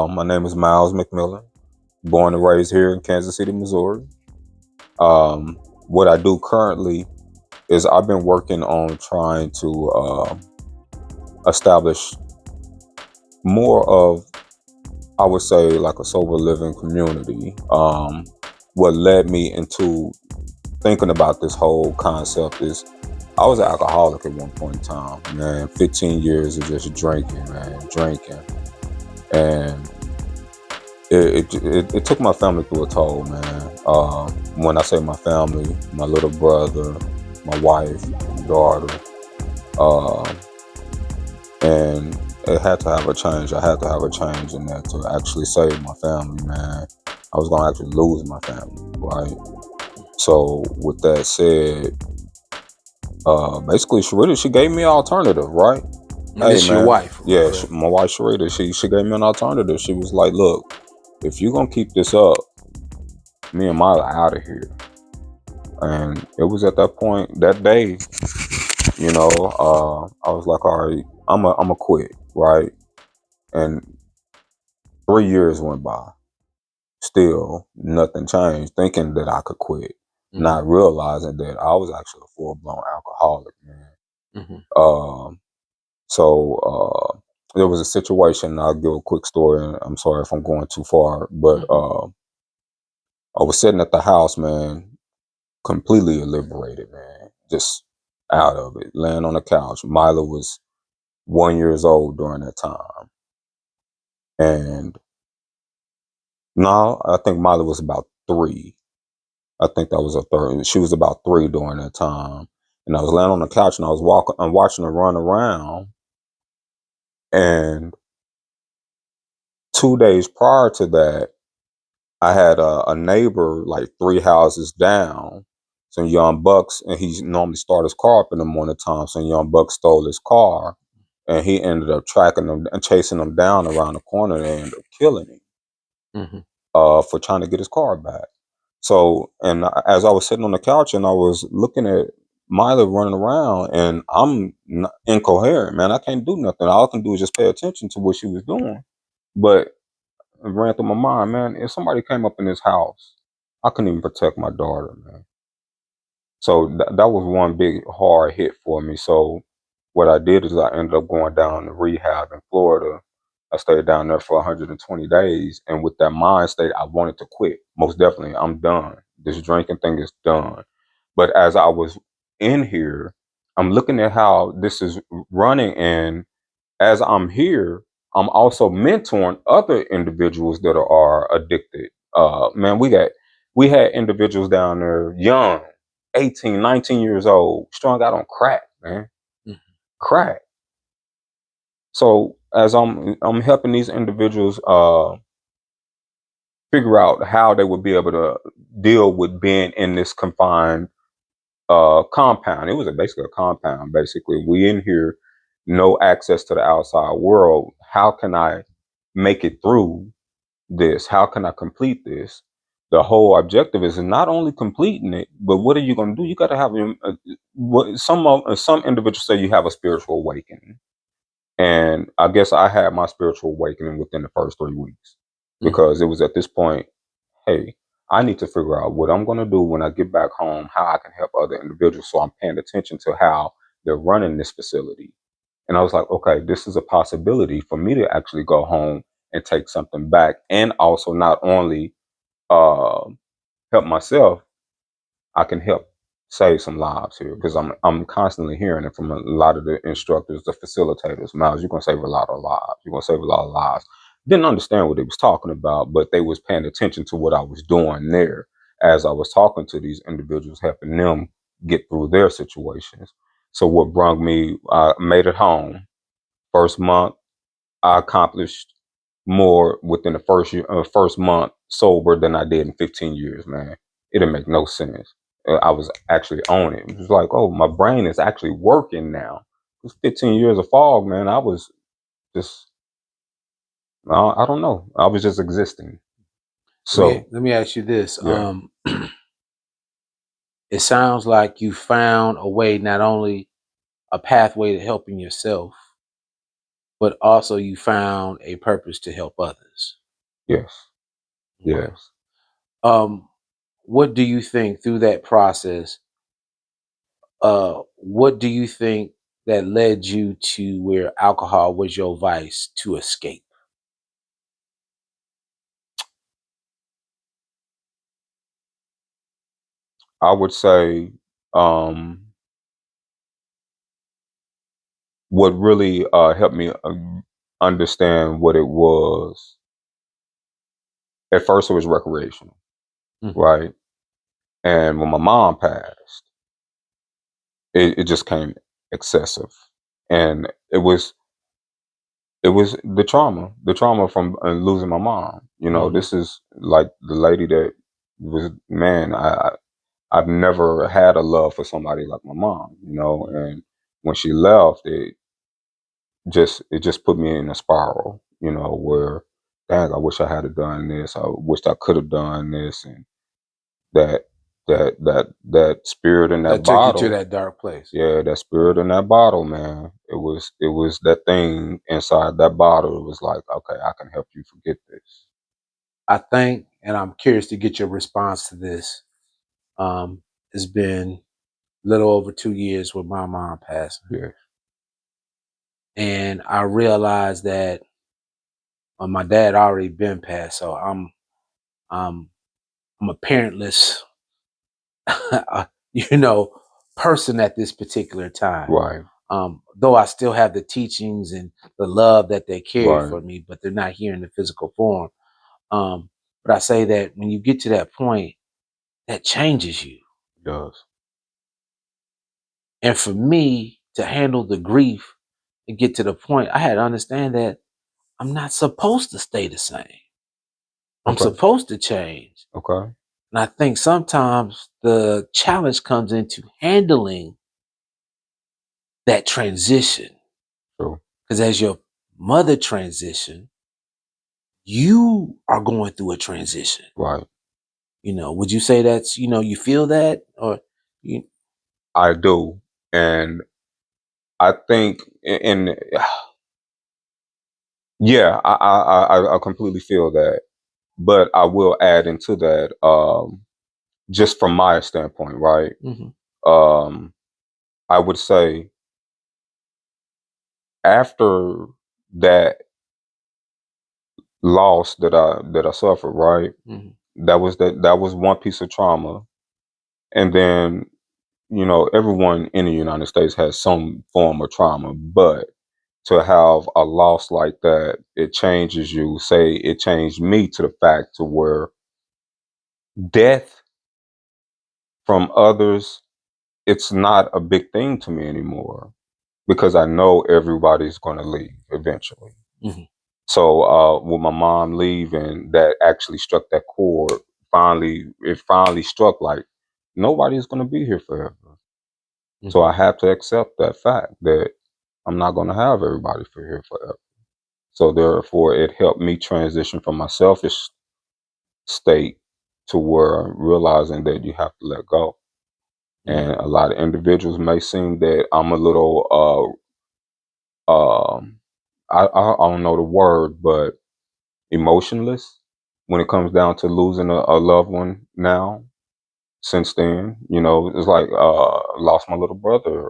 My name is Myles McMillon, born and raised here in Kansas City, Missouri. What I do currently is I've been working on trying to establish more of, I would say, like a sober living community. What led me into thinking about this whole concept is I was an alcoholic at one point in time, man. 15 years of just drinking, man, drinking. And it took my family through a toll, man. When I say my family, my little brother, my wife, daughter, uh, and it had to have a change. I had to have a change in that to actually save my family, man. I was gonna actually lose my family, right? So with that said, basically, Sharita, she gave me an alternative, right? And Hey, this your man, wife? yeah, my wife Sharita, she gave me an alternative. She was like, "Look, if you're gonna keep this up, me and Myla out of here." And it was at that point that day, I was like, all right, I'm a quit, right? And 3 years went by, still nothing changed, thinking that I could quit, not realizing that I was actually a full-blown alcoholic, man. Um, so there was a situation. I'll give a quick story, and I'm sorry if I'm going too far, but I was sitting at the house, man, completely liberated, man, just out of it, laying on the couch. Mila was 1 years old during that time, and no, I think Mila was about 3. I think that was a third. She was about 3 during that time, and I was laying on the couch and I was walking. I'm watching her run around, and 2 days prior to that, I had a neighbor like 3 houses down, some young bucks, and he normally start his car up in the morning time. Some young bucks stole his car, and he ended up tracking them and chasing them down around the corner. And they ended up killing him for trying to get his car back. So, and as I was sitting on the couch and I was looking at Mila running around, and I'm incoherent, man. I can't do nothing. All I can do is just pay attention to what she was doing. But it ran through my mind, man, if somebody came up in this house, I couldn't even protect my daughter, man. So that was one big hard hit for me. So what I did is I ended up going down to rehab in Florida. I stayed down there for 120 days. And with that mind state, I wanted to quit. Most definitely, I'm done. This drinking thing is done. But as I was in here, I'm looking at how this is running. And as I'm here, I'm also mentoring other individuals that are addicted. Man, we had individuals down there, young, 18, 19 years old, strung out on crack, man, crack. So as I'm helping these individuals figure out how they would be able to deal with being in this confined compound. It was basically a compound. Basically, we in here, no access to the outside world. How can I make it through this? How can I complete this? The whole objective is not only completing it, but what are you going to do? You got to have some individuals say you have a spiritual awakening, and I guess I had my spiritual awakening within the first 3 weeks because it was at this point, hey, I need to figure out what I'm going to do when I get back home, how I can help other individuals. So I'm paying attention to how they're running this facility. And I was like, okay, this is a possibility for me to actually go home and take something back, and also not only uh, help myself, I can help save some lives here because I'm constantly hearing it from a lot of the instructors, the facilitators. Myles, you're gonna save a lot of lives. You're gonna save a lot of lives. Didn't understand what they was talking about, but they was paying attention to what I was doing there as I was talking to these individuals, helping them get through their situations. So what brought me, I made it home. First month, I accomplished more within the first month sober than I did in 15 years, man. It didn't make no sense. I was actually on it. It was like, oh, my brain is actually working now. It was 15 years of fog, man. I was just, I don't know. I was just existing. So, Let me ask you this. yeah. It sounds like you found a way, not only a pathway to helping yourself, but also you found a purpose to help others. Yes. Okay. Yes. Um, what do you think through that process? What do you think that led you to where alcohol was your vice to escape? I would say um, what really helped me understand what it was. At first, it was recreational, Mhm, right? And when my mom passed, it just came excessive, and it was the trauma from losing my mom. mhm, This is like the lady that was, man. I've never had a love for somebody like my mom. mhm. And when she left, it just put me in a spiral. Right. Where, dang, I wish I had done this. I wished I could have done this, and that that spirit in that That took you to bottle. that dark place. Yeah, that spirit Right. in that bottle, man. It was that thing inside that bottle. It was like, okay, I can help you forget this. I think, and I'm curious to get your response to this. It's been a little over 2 years with my mom passing, Yeah, and I realized that my dad already been passed, so I'm I'm a parentless, you know, person at this particular time. right, Though I still have the teachings and the love that they carry right. for me, but they're not here in the physical form. Um, but I say that when you get to that point, that changes you. It does. And for me to handle the grief and get to the point, I had to understand that I'm not supposed to stay the same. I'm Okay, supposed to change. okay. And I think sometimes the challenge comes into handling that transition. True. Because as your mother transition, you are going through a transition. Right. Would you say that's, you feel that? Or you I do, and I think, and yeah, I completely feel that. But I will add into that, just from my standpoint, right? Mhm, Um, I would say after that loss that I suffered, right? mhm, That was one piece of trauma, and then everyone in the United States has some form of trauma, but to have a loss like that, it changes you. Say it changed me to the fact to where death from others, it's not a big thing to me anymore because I know everybody's going to leave eventually. mhm, So with my mom leaving, that actually struck that chord. It finally struck like nobody's going to be here forever. So mhm, I have to accept that fact that I'm not going to have everybody for here forever. So therefore, it helped me transition from my selfish state to where realizing that you have to let go. And mhm. a lot of individuals may seem that I'm a little I don't know the word, but emotionless when it comes down to losing a loved one now. Since then, it's like lost my little brother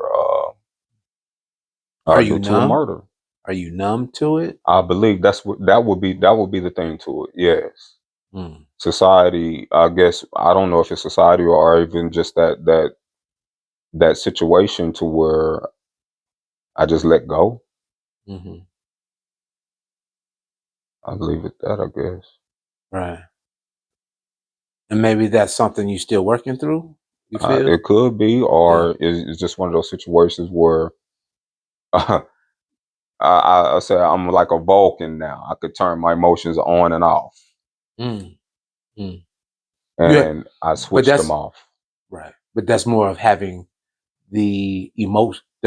Are you due to a numb? murder. Are you numb to it? I believe that would be the thing to it. Yes, Mm, society. I guess I don't know if it's society or even just that situation to where I just let go. mhm. I leave it that. I guess Right. And maybe that's something you still working through? You feel? it could be, Yeah. or it's just one of those situations where I say I'm like a Vulcan now. I could turn my emotions on and off, Mm, mm. Yeah, and I but switched them that's off. right. But that's more of having the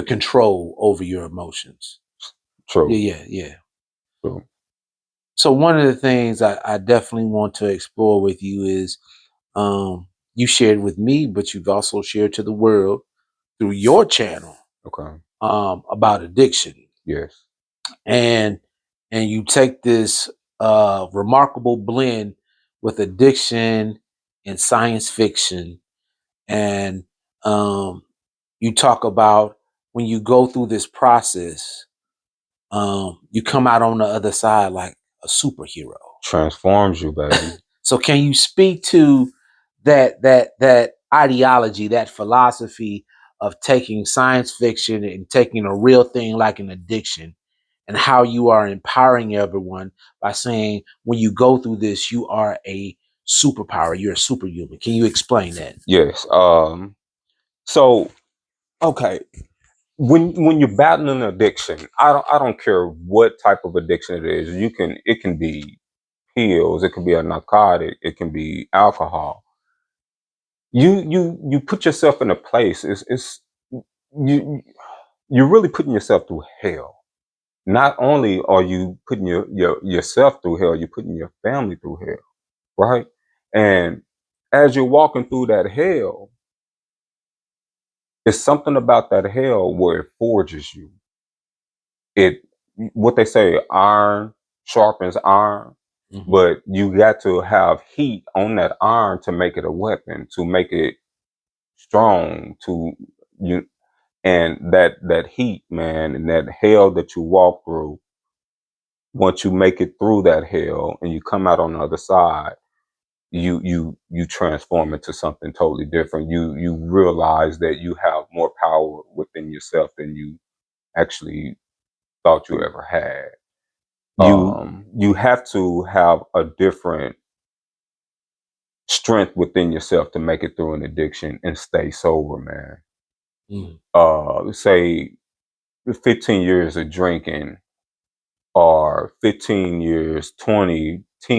control over your emotions. Yeah, True, yeah, yeah. true. So one of the things I definitely want to explore with you is you shared with me, but you've also shared to the world through your channel Okay. about addiction. Yes. and you take this remarkable blend with addiction and science fiction, and um, you talk about when you go through this process, you come out on the other side like a superhero. Transforms you, baby. So can you speak to that ideology, that philosophy of taking science fiction and taking a real thing like an addiction, and how you are empowering everyone by saying when you go through this, you are a superpower, you're a superhuman. Can you explain that? Yes. So okay, when you're battling an addiction, I don't care what type of addiction it is. It can be pills, it can be a narcotic, it can be alcohol. You put yourself in a place. It's you you're really putting yourself through hell. Not only are you putting yourself through hell, you're putting your family through hell, right? And as you're walking through that hell, it's something about that hell where it forges you. It what they say, iron sharpens iron, Hmm. but you got to have heat on that iron to make it a weapon, to make it strong, to you and that heat, man, and that hell that you walk through, once you make it through that hell and you come out on the other side, you transform into something totally different. You realize that you have more power within yourself than you actually thought you ever had. You You have to have a different strength within yourself to make it through an addiction and stay sober, man. mm, Say 15 years of drinking or 15 years, 20, 10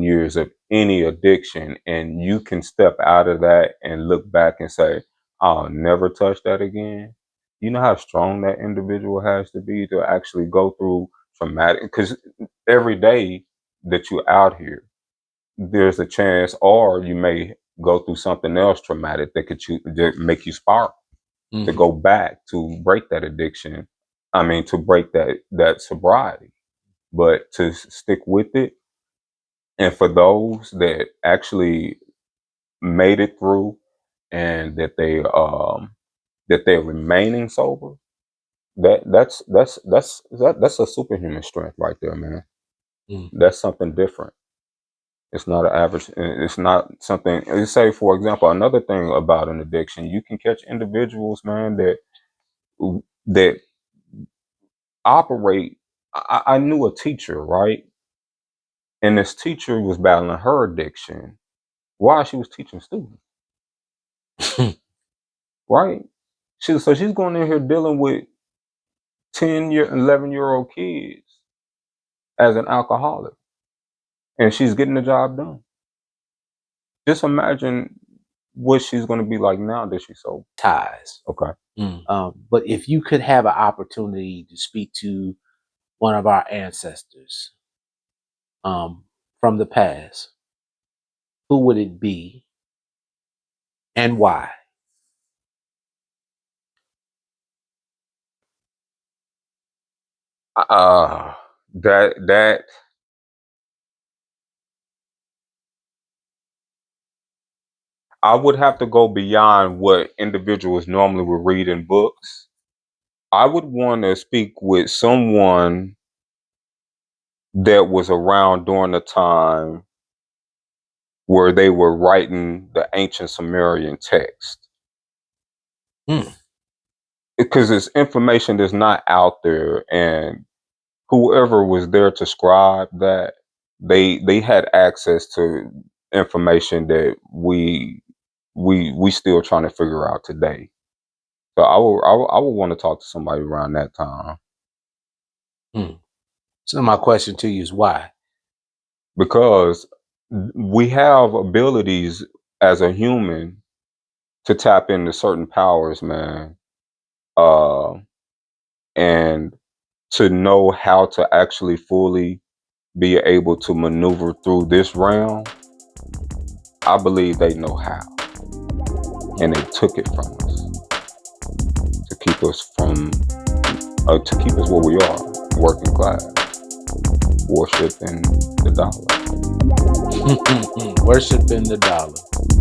years of any addiction, and you can step out of that and look back and say, I'll never touch that again. You know how strong that individual has to be to actually go through traumatic, because every day that you're out here, there's a chance, or you may go through something else traumatic that make you spark to mhm, go back to break that addiction. I mean, to break that sobriety, but to stick with it. And for those that actually made it through and that they're remaining sober, that's a superhuman strength right there, man. mm, That's something different. It's not an average. It's not something. Let's say, for example, another thing about an addiction, you can catch individuals, man, that operate. I knew a teacher, right, and this teacher was battling her addiction while she was teaching students, right? She's going in here dealing with 11-year-old kids as an alcoholic, and she's getting the job done. Just imagine what she's going to be like now that she's sober. ties. Okay. But if you could have an opportunity to speak to one of our ancestors from the past, who would it be and why? Uh, that I would have to go beyond what individuals normally would read in books. I would want to speak with someone that was around during the time where they were writing the ancient Sumerian text, Hmm. because it's information that's not out there, and whoever was there to scribe that, they had access to information that we still trying to figure out today. So I would want to talk to somebody around that time, Hmm. So my question to you is why? because we have abilities as a human to tap into certain powers, man, uh, and to know how to actually fully be able to maneuver through this realm. I believe they know how, and they took it from us to keep us where we are. working class, worshiping the dollar. Worshiping the dollar.